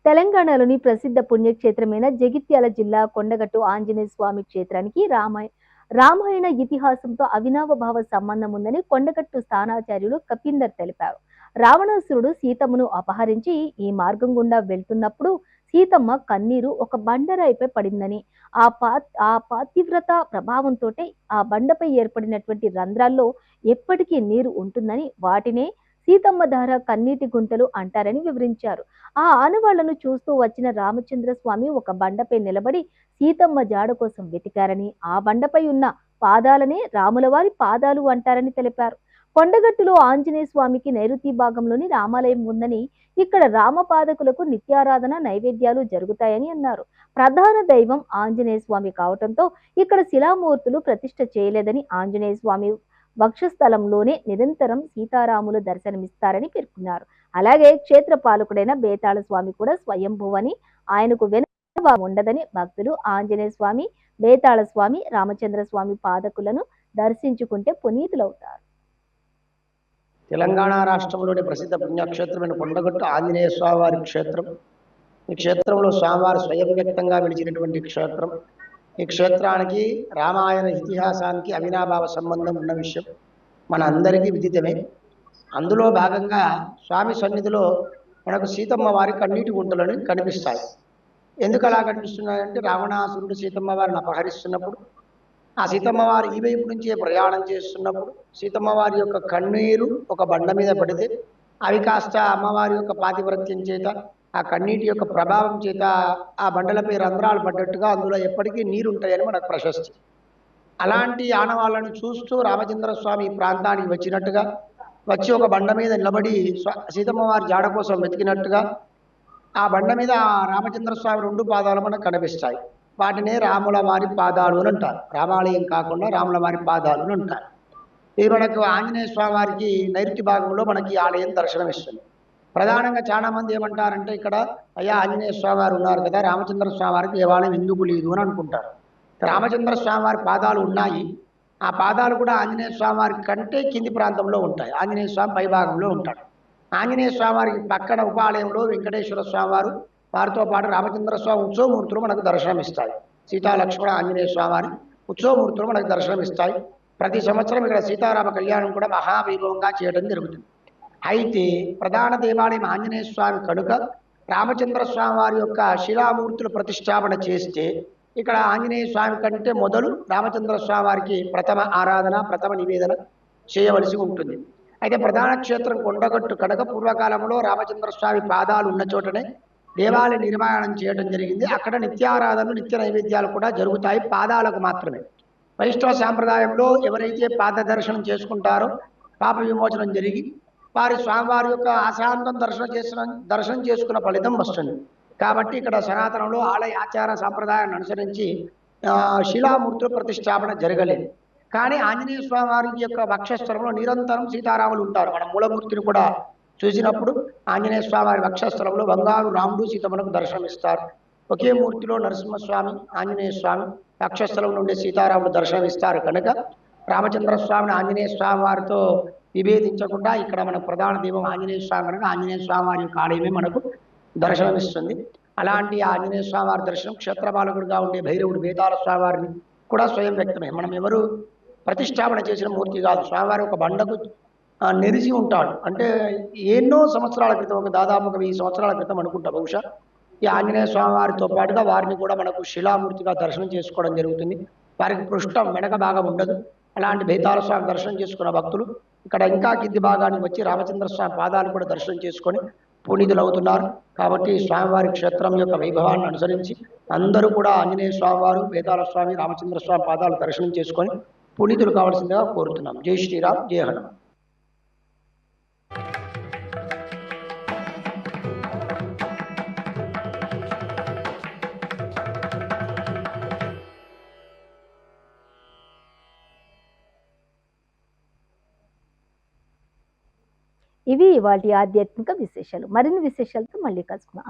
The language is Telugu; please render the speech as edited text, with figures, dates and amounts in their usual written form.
తెలంగాణలోని ప్రసిద్ధ పుణ్యక్షేత్రమైన జగిత్యాల జిల్లా కొండగట్టు ఆంజనేయ స్వామి క్షేత్రానికి రామాయణ ఇతిహాసంతో అవినావభావ సంబంధం ఉందని కొండగట్టు స్థానాచార్యులు కపీందర్ తెలిపారు. రావణాసురుడు సీతమ్మను అపహరించి ఈ మార్గం గుండా వెళ్తున్నప్పుడు సీతమ్మ కన్నీరు ఒక బండరాయిపై పడిందని, ఆ పాతివ్రత ప్రభావంతో ఆ బండపై ఏర్పడినటువంటి రంధ్రాల్లో ఎప్పటికీ నీరు ఉంటుందని, వాటినే సీతమ్మ ధార కన్నీటి గుంటలు అంటారని వివరించారు. ఆ ఆనవాళ్లను చూస్తూ వచ్చిన రామచంద్ర స్వామి ఒక బండపై నిలబడి సీతమ్మ జాడ కోసం వెతికారని, ఆ బండపై ఉన్న పాదాలనే రాములవారి పాదాలు అంటారని తెలిపారు. కొండగట్టులో ఆంజనేయ స్వామికి నైరుతి భాగంలోని రామాలయం ఉందని, ఇక్కడ రామపాదకులకు నిత్యారాధన నైవేద్యాలు జరుగుతాయని అన్నారు. ప్రధాన దైవం ఆంజనేయ స్వామి కావటంతో ఇక్కడ శిలామూర్తులు ప్రతిష్ఠ చేయలేదని, ఆంజనేయ స్వామి వక్షస్థలంలోనే నిరంతరం సీతారాములు దర్శనమిస్తారని పేర్కొన్నారు. అలాగే క్షేత్ర పాలకుడైన బేతాళ స్వామి కూడా స్వయంభువని, ఆయనకు వెనుక ఉండదని భక్తులు ఆంజనేయ స్వామి, బేతాళ స్వామి, రామచంద్ర స్వామి పాదకులను దర్శించుకుంటే పునీతులవుతారు. తెలంగాణ రాష్ట్రంలోని ప్రసిద్ధ పుణ్యక్షేత్రమైన కొండగట్టు ఆంజనేయ స్వామివారి క్షేత్రం. ఈ క్షేత్రంలో స్వామివారు స్వయం వ్యక్తంగా వెలిచినటువంటి క్షేత్రం. ఈ క్షేత్రానికి రామాయణ ఇతిహాసానికి అవినాభావ సంబంధం ఉన్న విషయం మన అందరికీ విదితమే. అందులో భాగంగా స్వామి సన్నిధిలో మనకు సీతమ్మ వారి కన్నీటి గుంటలని కనిపిస్తాయి. ఎందుకు అలా కనిపిస్తున్నాయంటే, రావణాసురుడు సీతమ్మ వారిని అపహరిస్తున్నప్పుడు, ఆ సీతమ్మ వారు ఈ వైపు నుంచే ప్రయాణం చేస్తున్నప్పుడు సీతమ్మ వారి యొక్క కన్నీరు ఒక బండ మీద పడితే అవి కాస్త అమ్మవారి యొక్క పాతివ్రత్యం చేత, ఆ కన్నీటి యొక్క ప్రభావం చేత ఆ బండలపై రంధ్రాలు పడ్డట్టుగా అందులో ఎప్పటికీ నీరు ఉంటాయని మనకు ప్రశస్తి. అలాంటి ఆనవాళ్లను చూస్తూ రామచంద్ర స్వామి ఈ ప్రాంతానికి వచ్చినట్టుగా, వచ్చి ఒక బండ మీద నిలబడి సీతమ్మ వారి జాడ కోసం వెతికినట్టుగా ఆ బండ మీద రామచంద్ర స్వామి రెండు పాదాలు మనకు కనిపిస్తాయి. వాటినే రాముల వారి పాదాలు అని అంటారు. రామాలయం కాకుండా రాముల వారి పాదాలు అని అంటారు. ఇది మనకు ఆంజనేయ స్వామి వారికి నైరుతి భాగంలో మనకి ఆలయం దర్శనమిస్తుంది. ప్రధానంగా చాలా మంది ఏమంటారంటే, ఇక్కడ అయ్యా ఆంజనేయ స్వామి వారు ఉన్నారు కదా, రామచంద్ర స్వామి వారికి దేవాలయం ఎందుకు లేదు అని అనుకుంటారు. రామచంద్ర స్వామి వారి పాదాలు ఉన్నాయి. ఆ పాదాలు కూడా ఆంజనేయ స్వామి వారి కంటే కింది ప్రాంతంలో ఉంటాయి. ఆంజనేయ స్వామి పై భాగంలో ఉంటాడు. ఆంజనేయ స్వామి వారికి పక్కన ఉపాలయంలో వెంకటేశ్వర స్వామి వారు, వారితో పాటు రామచంద్ర స్వామి ఉత్సవమూర్తులు మనకు దర్శనమిస్తాయి. సీతాలక్ష్మణ ఆంజనేయ స్వామి వారి ఉత్సవమూర్తులు మనకు దర్శనమిస్తాయి. ప్రతి సంవత్సరం ఇక్కడ సీతారామ కళ్యాణం కూడా మహావైభవంగా చేయడం జరుగుతుంది. అయితే ప్రధాన దేవాలయం ఆంజనేయ స్వామి కనుక రామచంద్ర స్వామి వారి యొక్క శిలామూర్తులు ప్రతిష్టాపన చేస్తే, ఇక్కడ ఆంజనేయ స్వామి కంటే మొదలు రామచంద్ర స్వామి వారికి ప్రథమ ఆరాధన, ప్రథమ నివేదన చేయవలసి ఉంటుంది. అయితే ప్రధాన క్షేత్రం కొండగట్టు కనుక పూర్వకాలంలో రామచంద్ర స్వామి పాదాలు ఉన్న చోటనే దేవాలయ నిర్మాణం చేయడం జరిగింది. అక్కడ నిత్యారాధనలు, నిత్య నైవేద్యాలు కూడా జరుగుతాయి, పాదాలకు మాత్రమే. వైష్ణవ సాంప్రదాయంలో ఎవరైతే పాద దర్శనం చేసుకుంటారో పాప విమోచనం జరిగి వారి స్వామివారి యొక్క ఆశాంతం దర్శనం చేసుకున్న ఫలితం వస్తుంది. కాబట్టి ఇక్కడ సనాతనంలో ఆలయ ఆచార సాంప్రదాయాన్ని అనుసరించి శిలామూర్తుల ప్రతిష్టాపన జరగలేదు. కానీ ఆంజనేయ స్వామి వారి యొక్క వక్షస్థలంలో నిరంతరం సీతారాములు ఉంటారు. మన మూలమూర్తిని కూడా చూసినప్పుడు ఆంజనేయ స్వామి వారి వక్షస్థలంలో బంగారు రాముడు సీతమ్మకు దర్శనమిస్తారు. ఒకే మూర్తిలో నరసింహస్వామి, ఆంజనేయ స్వామి వక్షస్థలం నుండి సీతారాముడు దర్శనమిస్తారు. కనుక రామచంద్ర స్వామిని ఆంజనేయ స్వామి వారితో విభేదించకుండా ఇక్కడ మన ప్రధాన దైవం ఆంజనేయ స్వామి కనుక ఆంజనేయ స్వామి వారి యొక్క ఆలయమే మనకు దర్శనమిస్తుంది. అలాంటి ఆంజనేయ స్వామి వారి దర్శనం క్షేత్రపాలకుడుగా ఉండే భైరవుడు బేతాళ స్వామి వారిని కూడా స్వయం వ్యక్తమే. మనం ఎవరు ప్రతిష్టాపన చేసిన మూర్తి కాదు. స్వామివారి ఒక బండకు నెరిసి ఉంటాడు. అంటే ఎన్నో సంవత్సరాల క్రితం, ఒక దాదాపు 1000 సంవత్సరాల క్రితం అనుకుంటా బహుశా, ఈ ఆంజనేయ స్వామి వారితో పాటుగా వారిని కూడా మనకు శిలామూర్తిగా దర్శనం చేసుకోవడం జరుగుతుంది. వారికి పృష్ఠం వెనక భాగం ఉండదు. అలాంటి బేతాళ స్వామి దర్శనం చేసుకున్న భక్తులు ఇక్కడ ఇంకా కింది భాగానికి వచ్చి రామచంద్ర స్వామి పాదాలు కూడా దర్శనం చేసుకొని పునీతులు అవుతున్నారు. కాబట్టి స్వామివారి క్షేత్రం యొక్క వైభవాన్ని అనుసరించి అందరూ కూడా ఆంజనేయ స్వామివారు, బేతాళ స్వామి, రామచంద్ర స్వామి పాదాలు దర్శనం చేసుకొని పునీతులు కావాల్సిందిగా కోరుతున్నాం. జై శ్రీరామ్, జయ హనుమాన్. ఇవి ఇవాళ ఆధ్యాత్మిక విశేషాలు. మరిన్ని విశేషాలతో మళ్ళీ కలుసుకుందాం.